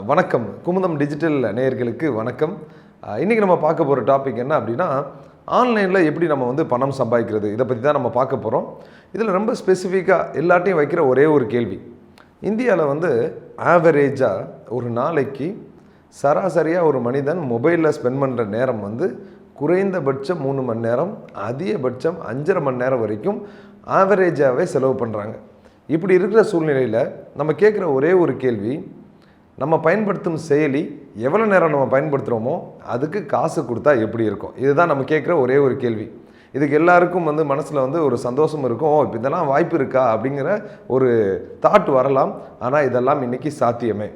வணக்கம் குமுதம் டிஜிட்டல் நேயர்களுக்கு வணக்கம். இன்றைக்கி நம்ம பார்க்க போகிற டாபிக் என்ன அப்படின்னா, ஆன்லைனில் எப்படி நம்ம வந்து பணம் சம்பாதிக்கிறது, இதை பற்றி தான் நம்ம பார்க்க போகிறோம். இதில் ரொம்ப ஸ்பெசிஃபிக்காக எல்லாட்டையும் வைக்கிற ஒரே ஒரு கேள்வி, இந்தியாவில் வந்து ஆவரேஜாக ஒரு நாளைக்கு சராசரியாக ஒரு மனிதன் மொபைலில் ஸ்பெண்ட் பண்ணுற நேரம் வந்து குறைந்தபட்சம் 3 மணி நேரம், அதிகபட்சம் 5.5 மணி நேரம் வரைக்கும் ஆவரேஜாகவே செலவு பண்ணுறாங்க. இப்படி இருக்கிற சூழ்நிலையில் நம்ம கேட்குற ஒரே ஒரு கேள்வி, நம்ம பயன்படுத்தும் செயலி எவ்வளோ நேரம் நம்ம பயன்படுத்துகிறோமோ அதுக்கு காசு கொடுத்தா எப்படி இருக்கும்? இதுதான் நம்ம கேட்குற ஒரே ஒரு கேள்வி. இதுக்கு எல்லாருக்கும் வந்து மனசில் வந்து ஒரு சந்தோஷம் இருக்கும், இப்போ இதெல்லாம் வாய்ப்பு இருக்கா அப்படிங்கிற ஒரு தாட் வரலாம். ஆனால் இதெல்லாம் இன்றைக்கி சாத்தியமே.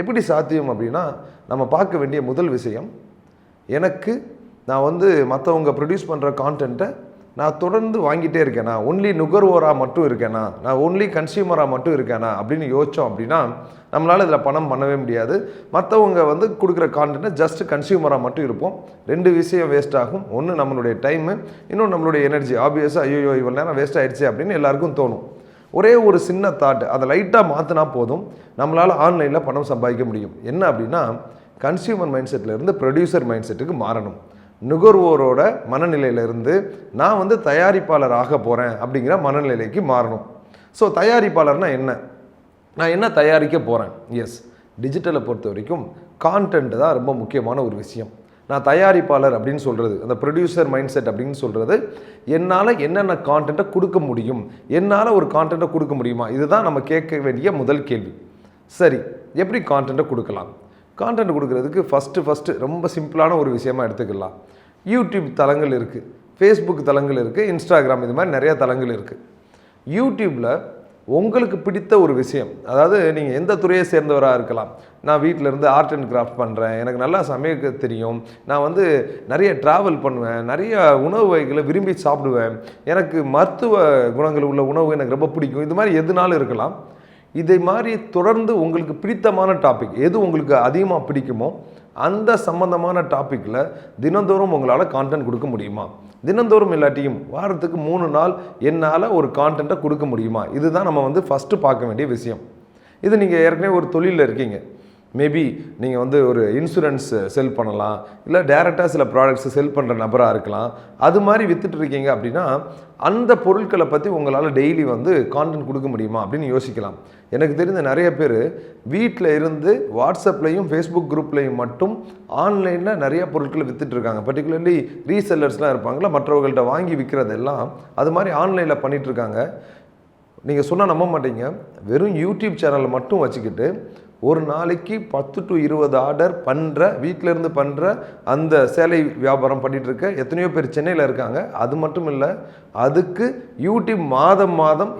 எப்படி சாத்தியம் அப்படின்னா, நம்ம பார்க்க வேண்டிய முதல் விஷயம், நான் வந்து மற்றவங்க ப்ரொடியூஸ் பண்ணுற கான்டென்ட்டை நான் தொடர்ந்து வாங்கிட்டே இருக்கேனா, ஒன்லி நுகர்வோராக மட்டும் இருக்கேனா, நான் ஒன்லி கன்சியூமராக மட்டும் இருக்கேனா அப்படின்னு யோசித்தோம் அப்படின்னா நம்மளால் இதில் பணம் பண்ணவே முடியாது. மற்றவங்க வந்து கொடுக்குற கான்டென்ட்டை ஜஸ்ட் கன்சியூமராக மட்டும் இருப்போம். 2 விஷயம் வேஸ்ட் ஆகும். ஒன்று நம்மளுடைய டைமு, இன்னொன்று நம்மளுடைய எனர்ஜி. ஆப்வியஸாக ஐயோ இவ்வளோ நேரம் வேஸ்ட் ஆகிடுச்சு அப்படின்னு எல்லாருக்கும் தோணும். ஒரே ஒரு சின்ன தாட், அதை லைட்டாக மாற்றினா போதும், நம்மளால் ஆன்லைனில் பணம் சம்பாதிக்க முடியும். என்ன அப்படின்னா, கன்சியூமர் மைண்ட் செட்டிலேருந்து ப்ரொடியூசர் மைண்ட் செட்டுக்கு மாறணும். நுகர்வோரோட மனநிலையிலிருந்து நான் வந்து தயாரிப்பாளர் ஆக போகிறேன் அப்படிங்கிற மனநிலைக்கு மாறணும். ஸோ தயாரிப்பாளர்னால் என்ன, நான் என்ன தயாரிக்க போகிறேன்? எஸ், டிஜிட்டலை பொறுத்த வரைக்கும் கான்டென்ட் தான் ரொம்ப முக்கியமான ஒரு விஷயம். நான் தயாரிப்பாளர் அப்படின்னு சொல்கிறது, அந்த ப்ரொடியூசர் மைண்ட் செட் அப்படின்னு சொல்கிறது, என்னால் என்னென்ன கான்டென்ட்டை கொடுக்க முடியும், என்னால் ஒரு கான்டென்ட்டை கொடுக்க முடியுமா, இதுதான் நம்ம கேட்க வேண்டிய முதல் கேள்வி. சரி, எப்படி கான்டென்ட்டை கொடுக்கலாம்? கான்டென்ட் கொடுக்குறதுக்கு ஃபஸ்ட்டு ரொம்ப சிம்பிளான ஒரு விஷயமா எடுத்துக்கலாம். யூடியூப் தளங்கள் இருக்குது, ஃபேஸ்புக் தளங்கள் இருக்குது, இன்ஸ்டாகிராம், இது மாதிரி நிறையா தளங்கள் இருக்குது. யூடியூப்பில் உங்களுக்கு பிடித்த ஒரு விஷயம், அதாவது நீங்கள் எந்த துறையை சேர்ந்தவராக இருக்கலாம். நான் வீட்டிலேருந்து ஆர்ட் அண்ட் கிராஃப்ட் பண்ணுறேன், எனக்கு நல்லா சமைக்க தெரியும், நான் வந்து நிறைய ட்ராவல் பண்ணுவேன், நிறைய உணவு வகைகளை விரும்பி சாப்பிடுவேன், எனக்கு மருத்துவ குணங்கள் உள்ள உணவு எனக்கு ரொம்ப பிடிக்கும், இது மாதிரி எதுனாலும் இருக்கலாம். இதை மாதிரி தொடர்ந்து உங்களுக்கு பிடித்தமான டாபிக் எது உங்களுக்கு அதிகமாக பிடிக்குமோ அந்த சம்பந்தமான டாப்பிக்கில் தினந்தோறும் உங்களால் கான்டென்ட் கொடுக்க முடியுமா? தினந்தோறும் இல்லாட்டியும் வாரத்துக்கு 3 நாள் என்னால் ஒரு கான்டென்ட்டை கொடுக்க முடியுமா? இதுதான் நம்ம வந்து ஃபஸ்ட்டு பார்க்க வேண்டிய விஷயம். இது நீங்கள் ஏற்கனவே ஒரு தொழிலில் இருக்கீங்க, மேபி நீங்கள் வந்து ஒரு இன்சூரன்ஸ் செல் பண்ணலாம், இல்லை டைரெக்டாக சில ப்ராடக்ட்ஸை செல் பண்ணுற நபராக இருக்கலாம். அது மாதிரி வித்துட்டு இருக்கீங்க அப்படின்னா அந்த பொருட்களை பற்றி உங்களால் டெய்லி வந்து கான்டென்ட் கொடுக்க முடியுமா அப்படின்னு யோசிக்கலாம். எனக்கு தெரிந்த நிறைய பேர் வீட்டில் இருந்து வாட்ஸ்அப்லையும் ஃபேஸ்புக் குரூப்லையும் மட்டும் ஆன்லைனில் நிறைய பொருட்களை விற்றுட்ருக்காங்க. பர்டிகுலர்லி ரீசெல்லர்ஸ்லாம் இருப்பாங்களா, மற்றவர்கள்ட்ட வாங்கி விற்கிறதெல்லாம் அது மாதிரி ஆன்லைனில் பண்ணிகிட்ருக்காங்க. நீங்கள் சொன்னால் நம்ப மாட்டீங்க, வெறும் யூடியூப் சேனலை மட்டும் வச்சுக்கிட்டு ஒரு நாளைக்கு 10 to 20 ஆர்டர் பண்ணுற, வீட்டிலேருந்து பண்ணுற அந்த சேலை வியாபாரம் பண்ணிகிட்டு இருக்க எத்தனையோ பேர் சென்னையில் இருக்காங்க. அது மட்டும் இல்லை, அதுக்கு யூடியூப் மாதம்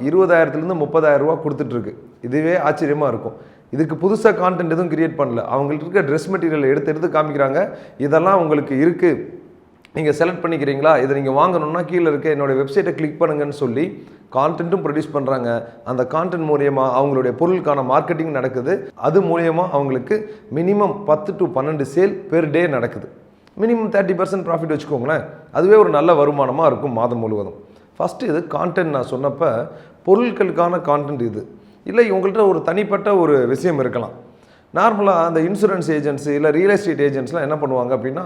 20,000 30,000 ரூபா கொடுத்துட்ருக்கு. இதுவே ஆச்சரியமாக இருக்கும். இதுக்கு புதுசாக கான்டென்ட் எதுவும் கிரியேட் பண்ணல, அவங்கள்ட்ட இருக்க ட்ரெஸ் மெட்டீரியல் எடுத்து காமிக்கிறாங்க. இதெல்லாம் உங்களுக்கு இருக்குது, நீங்கள் செலக்ட் பண்ணிக்கிறீங்களா, இதை நீங்கள் வாங்கணுன்னா கீழே இருக்க என்னோடய வெப்சைட்டை கிளிக் பண்ணுங்கன்னு சொல்லி கான்டென்ட்டும் ப்ரொடியூஸ் பண்ணுறாங்க. அந்த கான்டென்ட் மூலியமாக அவங்களுடைய பொருளுக்கான மார்க்கெட்டிங் நடக்குது. அது மூலியமாக அவங்களுக்கு minimum 10 to 12 sale per day நடக்குது. மினிமம் 30% ப்ராஃபிட் வச்சுக்கோங்களேன். அதுவே ஒரு நல்ல வருமானமாக இருக்கும் மாதம் முழுவதும். ஃபஸ்ட்டு இது கான்டென்ட். நான் சொன்னப்போ பொருட்களுக்கான கான்டென்ட் இது இல்லை. உங்கள்கிட்ட ஒரு தனிப்பட்ட ஒரு விஷயம் இருக்கலாம். நார்மலாக அந்த இன்சூரன்ஸ் ஏஜென்சி இல்லை ரியல் எஸ்டேட் ஏஜென்ட்ஸ்லாம் என்ன பண்ணுவாங்க அப்படின்னா,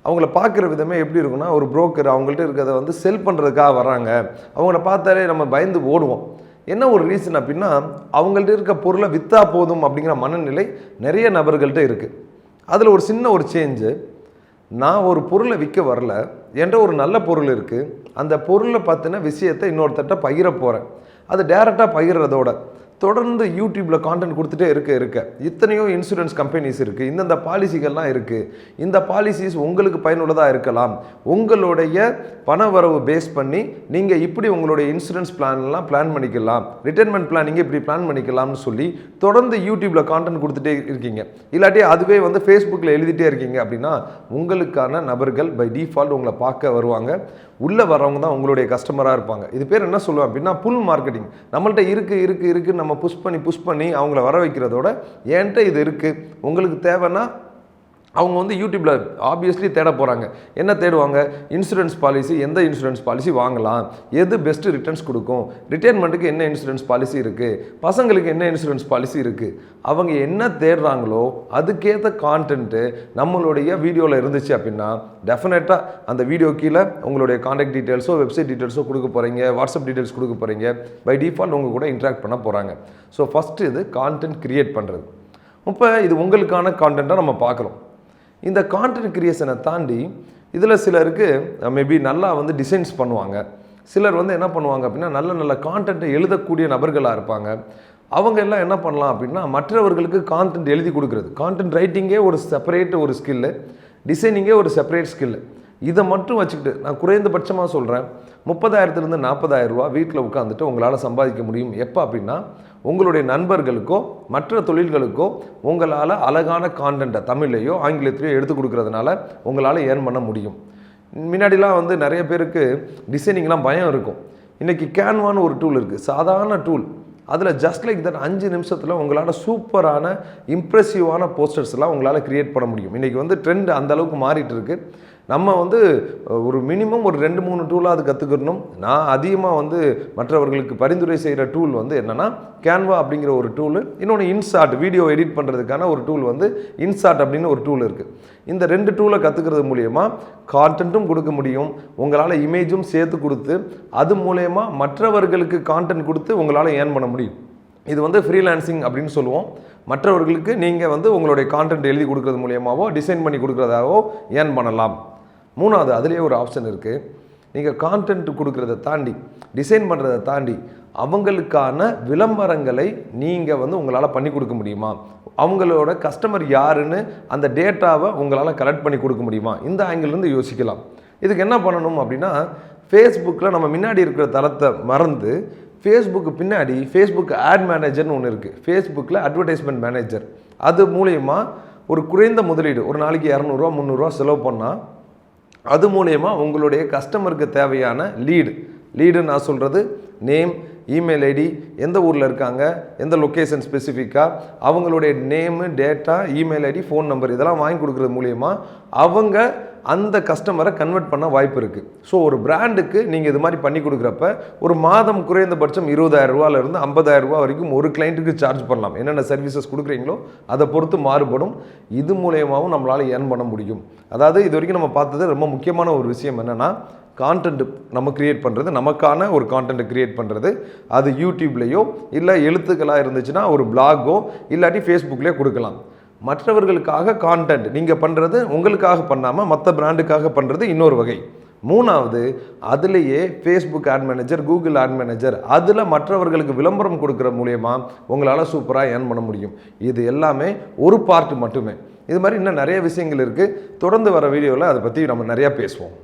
அவங்கள பார்க்குற விதமே எப்படி இருக்குன்னா, ஒரு புரோக்கர் அவங்கள்ட்ட இருக்கிறத வந்து செல் பண்ணுறதுக்காக வராங்க. அவங்கள பார்த்தாலே நம்ம பயந்து ஓடுவோம். என்ன ஒரு ரீசன் அப்படின்னா, அவங்கள்ட்ட இருக்க பொருளை விற்றா போதும் அப்படிங்கிற மனநிலை நிறைய நபர்கள்ட்ட இருக்குது. அதில் ஒரு சின்ன ஒரு சேஞ்சு, நான் ஒரு பொருளை விற்க வரல, என்கிட்ட ஒரு நல்ல பொருள் இருக்குது, அந்த பொருளை பற்றின விஷயத்தை இன்னொருத்தட்ட பகிர போகிறேன். அது டேரெக்டாக பகிர்றதோட தொடர்ந்து யூடியூப்பில் கான்டென்ட் கொடுத்துட்டே இருக்க இத்தனையோ இன்சூரன்ஸ் கம்பெனிஸ் இருக்குது, இந்தந்த பாலிசிகள்லாம் இருக்குது. இந்த பாலிசிஸ் உங்களுக்கு பயனுள்ளதாக இருக்கலாம். உங்களுடைய பண வரவு பேஸ் பண்ணி நீங்கள் இப்படி உங்களுடைய இன்சூரன்ஸ் பிளான்லாம் பிளான் பண்ணிக்கலாம், ரிட்டைர்மெண்ட் பிளானிங்க இப்படி பிளான் பண்ணிக்கலாம்னு சொல்லி தொடர்ந்து யூடியூப்பில் கான்டென்ட் கொடுத்துட்டே இருக்கீங்க. இல்லாட்டி அதுவே வந்து ஃபேஸ்புக்கில் எழுதிட்டே இருக்கீங்க அப்படின்னா உங்களுக்கான நபர்கள் பை டிஃபால்ட் உங்களை பார்க்க வருவாங்க. உள்ளே வரவங்க தான் உங்களுடைய கஸ்டமராக இருப்பாங்க. இது பேர் என்ன சொல்லுவேன் அப்படின்னா, புல் மார்க்கெட்டிங். நம்மள்ட்ட இருக்குது நம்ம புஷ் பண்ணி அவங்கள வர வைக்கிறதோட, என்கிட்ட இது இருக்குது, உங்களுக்கு தேவைன்னா அவங்க வந்து யூடியூப்பில் ஆப்வியஸ்லி தேட போகிறாங்க. என்ன தேடுவாங்க? இன்சூரன்ஸ் பாலிசி, எந்த இன்சூரன்ஸ் பாலிசி வாங்கலாம், எது பெஸ்ட்டு ரிட்டர்ன்ஸ் கொடுக்கும், ரிட்டைர்மெண்ட்டுக்கு என்ன இன்சூரன்ஸ் பாலிசி இருக்குது, பசங்களுக்கு என்ன இன்சூரன்ஸ் பாலிசி இருக்குது. அவங்க என்ன தேடுறாங்களோ அதுக்கேற்ற கான்டென்ட்டு நம்மளுடைய வீடியோவில் இருந்துச்சு அப்படின்னா டெஃபினட்டாக அந்த வீடியோ கீழே உங்களுடைய கான்டாக்ட் டீட்டெயில்ஸோ வெப்சைட் டீட்டெயில்ஸோ கொடுக்க போகிறீங்க, வாட்ஸ்அப் டீட்டெயில்ஸ் கொடுக்க போகிறீங்க. பை டிஃபால்ட் உங்கள் கூட இன்ட்ராக்ட் பண்ண போகிறாங்க. ஸோ ஃபஸ்ட்டு இது கான்டென்ட் க்ரியேட் பண்ணுறது. இப்போ இது உங்களுக்கான கான்டென்ட்டாக நம்ம பார்க்குறோம். இந்த கான்டென்ட் கிரியேஷனை தாண்டி இதில் சிலருக்கு மேபி நல்லா வந்து டிசைன்ஸ் பண்ணுவாங்க. சிலர் வந்து என்ன பண்ணுவாங்க அப்படின்னா நல்ல நல்ல கான்டென்ட்டை எழுதக்கூடிய நபர்களாக இருப்பாங்க. அவங்க எல்லாம் என்ன பண்ணலாம் அப்படின்னா மற்றவர்களுக்கு கான்டென்ட் எழுதி கொடுக்குறது. கான்டென்ட் ரைட்டிங்கே ஒரு செப்பரேட் ஒரு ஸ்கில்லு, டிசைனிங்கே ஒரு செப்பரேட் ஸ்கில்லு. இதை மட்டும் வச்சுக்கிட்டு நான் குறைந்தபட்சமாக சொல்கிறேன், 30,000 40,000 ரூபா வீட்டில் உட்காந்துட்டு உங்களால் சம்பாதிக்க முடியும். எப்போ அப்படின்னா உங்களுடைய நண்பர்களுக்கோ மற்ற தொழில்களுக்கோ உங்களால் அழகான கான்டென்ட்டை தமிழ்லையோ ஆங்கிலத்திலையோ எடுத்து கொடுக்கறதுனால உங்களால் ஏர்ன் பண்ண முடியும். முன்னாடிலாம் வந்து நிறைய பேருக்கு டிசைனிங்லாம் பயம் இருக்கும். இன்றைக்கி கேன்வான்னு ஒரு டூல் இருக்குது, சாதாரண டூல். அதில் ஜஸ்ட் லைக் தட் 5 நிமிஷத்தில் உங்களால் சூப்பரான இம்ப்ரெசிவான போஸ்டர்ஸ்லாம் உங்களால் க்ரியேட் பண்ண முடியும். இன்றைக்கி வந்து ட்ரெண்ட் அந்தளவுக்கு மாறிட்டு இருக்குது. நம்ம வந்து ஒரு மினிமம் ஒரு 2-3 டூலாக அது கற்றுக்கணும். நான் அதிகமாக வந்து மற்றவர்களுக்கு பரிந்துரை செய்கிற டூல் வந்து என்னென்னா கேன்வா அப்படிங்கிற ஒரு டூலு, இன்னொன்று இன்சார்ட் வீடியோ எடிட் பண்ணுறதுக்கான ஒரு டூல் வந்து இன்சார்ட் அப்படின்னு ஒரு டூல் இருக்குது. இந்த 2 டூலை கற்றுக்கிறது மூலயமா கான்டென்ட்டும் கொடுக்க முடியும், உங்களால் இமேஜும் சேர்த்து கொடுத்து அது மூலயமா மற்றவர்களுக்கு கான்டென்ட் கொடுத்து உங்களால் ஏர்ன் பண்ண முடியும். இது வந்து ஃப்ரீலான்சிங் அப்படின்னு சொல்லுவோம். மற்றவர்களுக்கு நீங்கள் வந்து உங்களுடைய கான்டென்ட் எழுதி கொடுக்குறது மூலியமாவோ டிசைன் பண்ணி கொடுக்குறதாவோ ஏர்ன் பண்ணலாம். 3வது அதுலேயே ஒரு ஆப்ஷன் இருக்குது. நீங்கள் கான்டென்ட் கொடுக்குறத தாண்டி டிசைன் பண்ணுறதை தாண்டி அவங்களுக்கான விளம்பரங்களை நீங்கள் வந்து உங்களால் பண்ணி கொடுக்க முடியுமா, அவங்களோட கஸ்டமர் யாருன்னு அந்த டேட்டாவை உங்களால் கலெக்ட் பண்ணி கொடுக்க முடியுமா, இந்த ஆங்கிள்லேருந்து யோசிக்கலாம். இதுக்கு என்ன பண்ணணும் அப்படின்னா ஃபேஸ்புக்கில் நம்ம முன்னாடி இருக்கிற தளத்தை மறந்து ஃபேஸ்புக்கு பின்னாடி ஃபேஸ்புக் ஆட் மேனேஜர்னு ஒன்று இருக்குது. ஃபேஸ்புக்கில் அட்வர்டைஸ்மெண்ட் மேனேஜர், அது மூலயமா ஒரு குறைந்த முதலீடு, ஒரு நாளைக்கு 200 300 செலவு பண்ணால் அது மூலயமா உங்களுடைய கஸ்டமருக்கு தேவையான லீடு நான் சொல்கிறது நேம், இமெயில் ஐடி, எந்த ஊரில் இருக்காங்க, எந்த லொக்கேஷன் ஸ்பெசிஃபிக்காக, அவங்களுடைய name, data, email ID, phone number இதெல்லாம் வாங்கி கொடுக்குறது மூலயமா அவங்க அந்த கஸ்டமரை கன்வெர்ட் பண்ண வாய்ப்பு இருக்குது. ஸோ ஒரு பிராண்டுக்கு நீங்கள் இது மாதிரி பண்ணி கொடுக்குறப்ப ஒரு மாதம் குறைந்தபட்சம் 20,000 ரூபாயிலிருந்து 50,000 ரூபா வரைக்கும் ஒரு கிளைண்ட்டுக்கு சார்ஜ் பண்ணலாம். என்னென்ன சர்வீசஸ் கொடுக்குறீங்களோ அதை பொறுத்து மாறுபடும். இது மூலயமாவும் நம்மளால் ஏர்ன் பண்ண முடியும். அதாவது இது வரைக்கும் நம்ம பார்த்தது ரொம்ப முக்கியமான ஒரு விஷயம் என்னென்னா கான்டென்ட் நம்ம க்ரியேட் பண்ணுறது, நமக்கான ஒரு கான்டென்ட் க்ரியேட் பண்ணுறது. அது யூடியூப்லேயோ இல்லை எழுத்துக்களாக இருந்துச்சுன்னா ஒரு பிளாகோ இல்லாட்டி ஃபேஸ்புக்லேயோ கொடுக்கலாம். மற்றவர்களுக்காக கான்டென்ட் நீங்கள் பண்ணுறது உங்களுக்காக பண்ணாமல் மற்ற பிராண்டுக்காக பண்ணுறது இன்னொரு வகை. 3வது அதுலேயே Facebook add manager, Google add manager, அதில் மற்றவர்களுக்கு விளம்பரம் கொடுக்குற மூலயமா உங்களால் சூப்பராக ஏர்ன் பண்ண முடியும். இது எல்லாமே ஒரு பார்ட் மட்டுமே. இது மாதிரி இன்னும் நிறைய விஷயங்கள் இருக்குது. தொடர்ந்து வர வீடியோவில் அதை பற்றி நம்ம நிறையா பேசுவோம்.